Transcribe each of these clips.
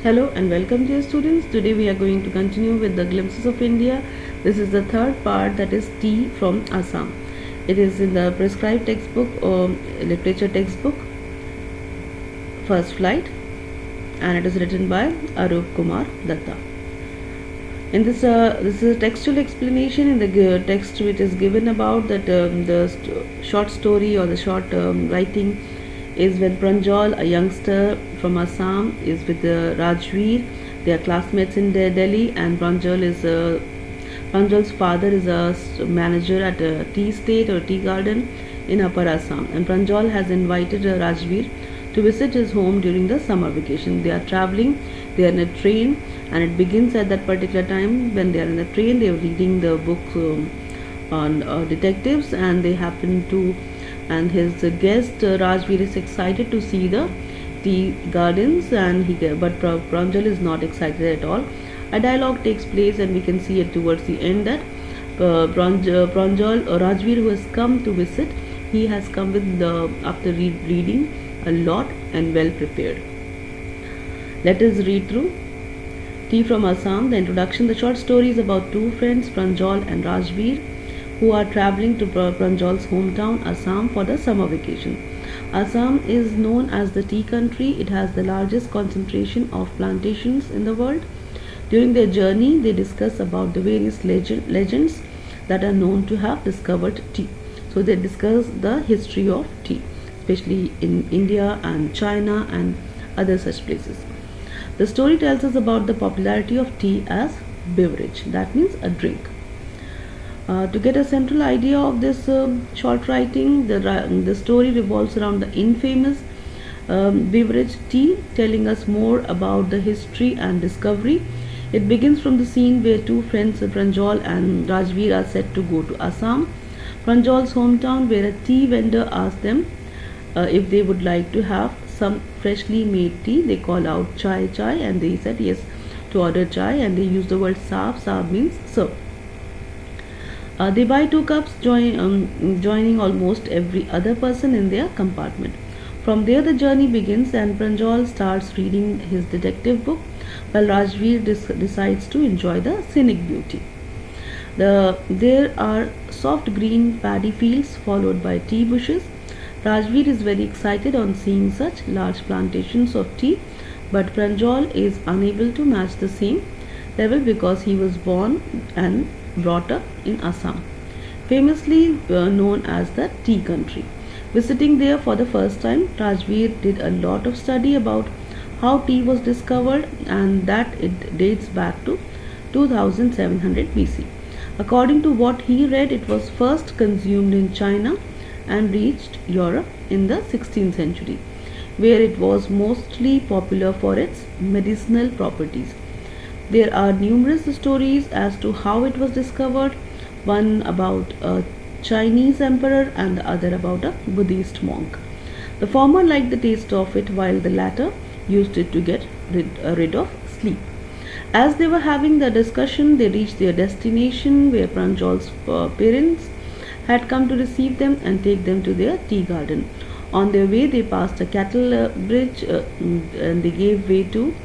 Hello and welcome dear students. Today we are going to continue with the glimpses of India. This is the third part, that is tea from Assam. It is in the prescribed textbook or literature textbook First Flight, and it is written by Arup Kumar Datta. In this is a textual explanation in the text which is given about that short story or the short writing is when Pranjal, a youngster from Assam, is with Rajveer. They are classmates in Delhi, and Pranjal's father is a manager at a tea estate or tea garden in Upper Assam, and Pranjal has invited Rajveer to visit his home during the summer vacation. They are traveling, they are in a train, and it begins at that particular time when they are in the train. They are reading the book on detectives, and they happen to, and his guest Rajveer is excited to see the tea gardens, and but Pranjal is not excited at all. A dialogue takes place, and we can see it towards the end that Pranjal Rajveer, who has come to visit, he has come with after reading a lot and well prepared. Let us read through Tea from Assam. The introduction. The short story is about two friends, Pranjal and Rajveer, who are traveling to Pranjal's hometown, Assam, for the summer vacation. Assam is known as the tea country. It has the largest concentration of plantations in the world. During their journey, they discuss about the various legends that are known to have discovered tea. So they discuss the history of tea, especially in India and China and other such places. The story tells us about the popularity of tea as beverage, that means a drink. To get a central idea of this short writing, the story revolves around the infamous beverage tea, telling us more about the history and discovery. It begins from the scene where two friends, Pranjal and Rajveer, are set to go to Assam, Pranjal's hometown, where a tea vendor asks them if they would like to have some freshly made tea. They call out chai chai, and they said yes to order chai, and they use the word saab. Saab means serve. They buy 2 cups, joining almost every other person in their compartment. From there the journey begins, and Pranjal starts reading his detective book while Rajveer decides to enjoy the scenic beauty. There are soft green paddy fields followed by tea bushes. Rajveer is very excited on seeing such large plantations of tea, but Pranjal is unable to match the same level because he was born and brought up in Assam, famously known as the tea country. Visiting there for the first time, Rajveer did a lot of study about how tea was discovered, and that it dates back to 2700 BC. According to what he read, it was first consumed in China and reached Europe in the 16th century, where it was mostly popular for its medicinal properties. There are numerous stories as to how it was discovered, one about a Chinese emperor and the other about a Buddhist monk. The former liked the taste of it, while the latter used it to get rid of sleep. As they were having the discussion, they reached their destination, where Pranjal's parents had come to receive them and take them to their tea garden. On their way, they passed a cattle bridge, and they gave way to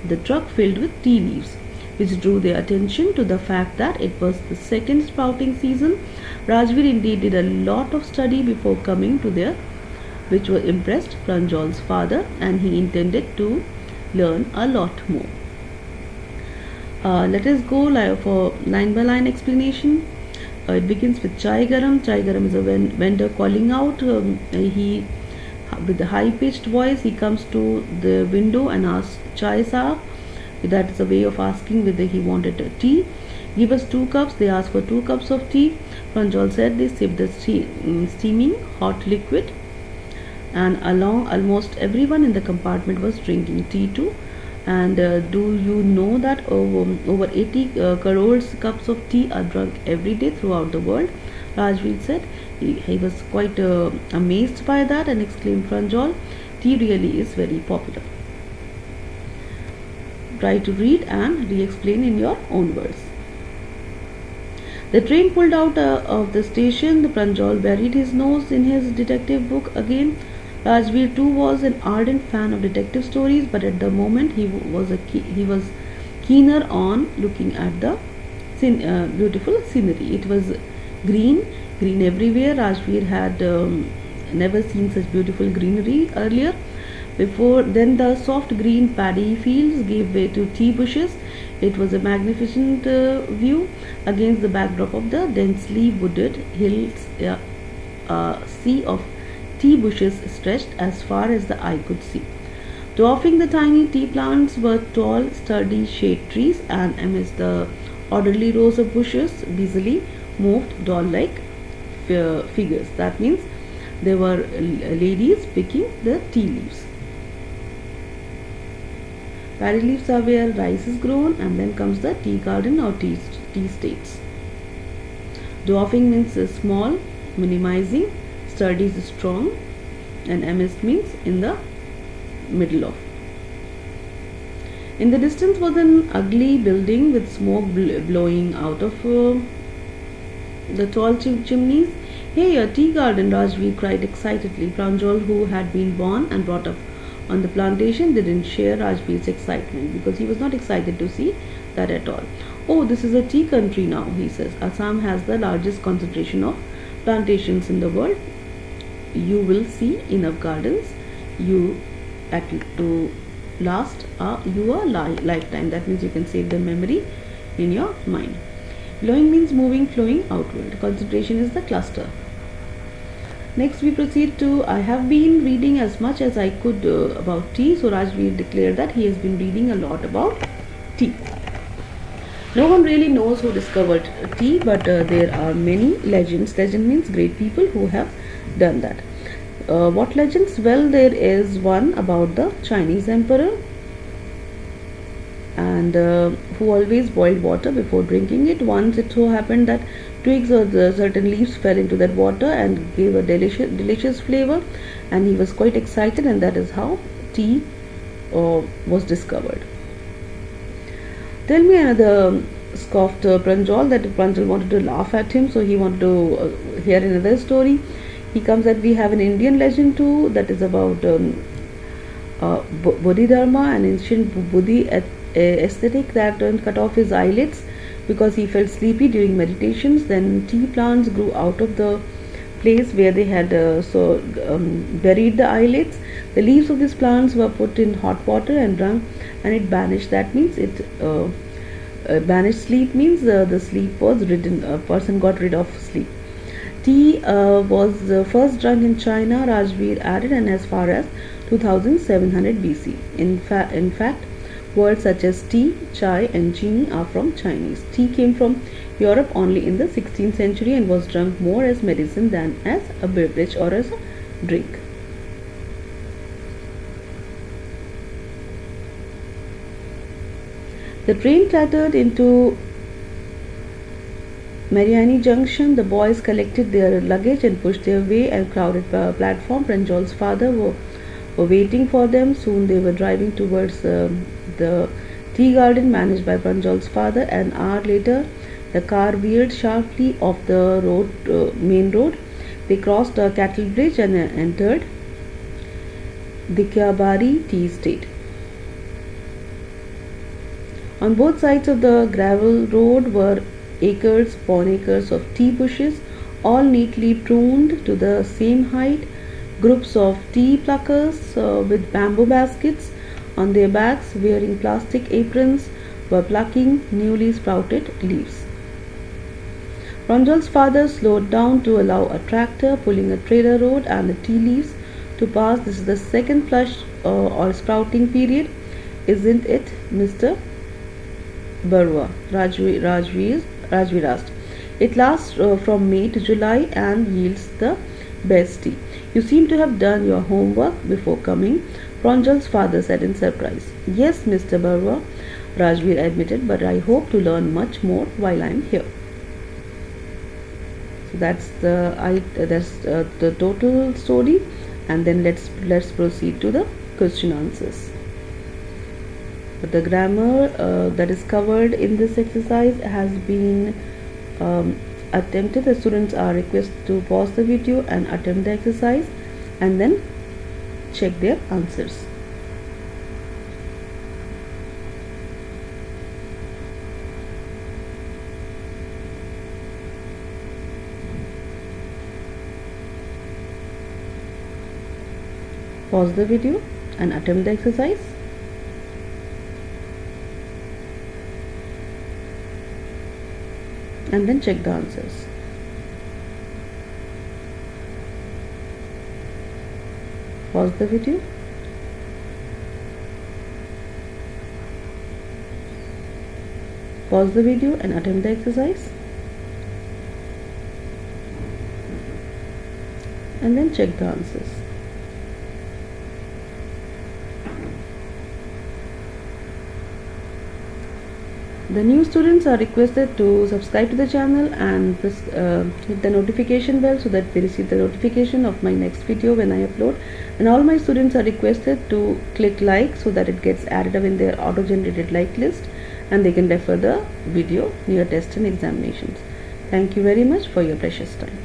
the truck filled with tea leaves, which drew their attention to the fact that it was the second sprouting season. Rajveer indeed did a lot of study before coming to there, which impressed Pranjal's father, and he intended to learn a lot more. Let us go for line by line explanation. It begins with chai garam. Chai garam is a vendor calling out. He, with a high pitched voice, he comes to the window and asks chai saab. That is a way of asking whether he wanted a tea. Give us 2 cups. They asked for 2 cups of tea. Pranjal said they sipped the steaming hot liquid, and almost everyone in the compartment was drinking tea too. And do you know that over 80 crores cups of tea are drunk every day throughout the world? Rajveer said. He was quite amazed by that and exclaimed, Pranjal, tea really is very popular. Try to read and re-explain in your own words. The train pulled out of the station. The Pranjal buried his nose in his detective book again. Rajveer too was an ardent fan of detective stories, but at the moment he was keener on looking at the beautiful scenery. It was green, green everywhere. Rajveer had never seen such beautiful greenery earlier. Before then, the soft green paddy fields gave way to tea bushes. It was a magnificent view against the backdrop of the densely wooded hills. A sea of tea bushes stretched as far as the eye could see. Dwarfing the tiny tea plants were tall, sturdy shade trees, and amidst the orderly rows of bushes busily moved doll-like figures. That means there were ladies picking the tea leaves. Paddy leaves are where rice is grown, and then comes the tea garden or tea states. Dwarfing means small, minimizing, sturdy is strong, and amidst means in the middle of. In the distance was an ugly building with smoke blowing out of the tall chimneys. Hey, a tea garden, Rajveer cried excitedly. Pranjal, who had been born and brought up on the plantation, didn't share Rajveer's excitement because he was not excited to see that at all. Oh, this is a tea country now, he says. Assam has the largest concentration of plantations in the world. You will see enough gardens you to last your lifetime. That means you can save the memory in your mind. Blowing means moving, flowing outward. Concentration is the cluster. Next we proceed to, I have been reading as much as I could about tea. So Rajveer declared that he has been reading a lot about tea. No one really knows who discovered tea, but there are many legends. Legend means great people who have done that. What legends? Well, there is one about the Chinese emperor and who always boiled water before drinking it. Once it so happened that twigs or certain leaves fell into that water and gave a delicious flavor, and he was quite excited, and that is how tea was discovered. Tell me another, scoffed Pranjal. That Pranjal wanted to laugh at him, so he wanted to hear another story. He comes that we have an Indian legend too, that is about Bodhidharma, an ancient Buddhi ascetic that cut off his eyelids because he felt sleepy during meditations. Then tea plants grew out of the place where they had buried the eyelids. The leaves of these plants were put in hot water and drunk, and it banished. That means it banished sleep, means the sleep was ridden. A person got rid of sleep. Tea was first drunk in China, Rajveer added, and as far as 2700 BC. In fact, words such as tea, chai, and chini are from Chinese. Tea came from Europe only in the 16th century and was drunk more as medicine than as a beverage or as a drink. The train clattered into Mariani Junction. The boys collected their luggage and pushed their way and crowded platform. Pranjal's father were waiting for them. Soon they were driving towards the tea garden managed by Pranjal's father. An hour later, the car veered sharply off the main road. They crossed a cattle bridge and entered Dikyabari tea estate. On both sides of the gravel road were acres upon acres of tea bushes, all neatly pruned to the same height. Groups of tea pluckers with bamboo baskets on their backs, wearing plastic aprons, were plucking newly sprouted leaves. Pranjal's father slowed down to allow a tractor pulling a trailer load and the tea leaves to pass. This is the second flush or sprouting period, isn't it, Mr. Barua? Rajveer asked. It lasts from May to July and yields the best tea. You seem to have done your homework before coming, Pranjal's father said in surprise. Yes, Mr. Barua, Rajveer admitted, but I hope to learn much more while I am here. So that's the total story, and then let's proceed to the question answers. The grammar that is covered in this exercise has been attempted. The students are requested to pause the video and attempt the exercise, and then check their answers. Pause the video and attempt the exercise. And then check the answers. Pause the video. Pause the video and attempt the exercise. And then check the answers. The new students are requested to subscribe to the channel and hit the notification bell so that they receive the notification of my next video when I upload. And all my students are requested to click like so that it gets added up in their auto-generated like list, and they can refer the video near test and examinations. Thank you very much for your precious time.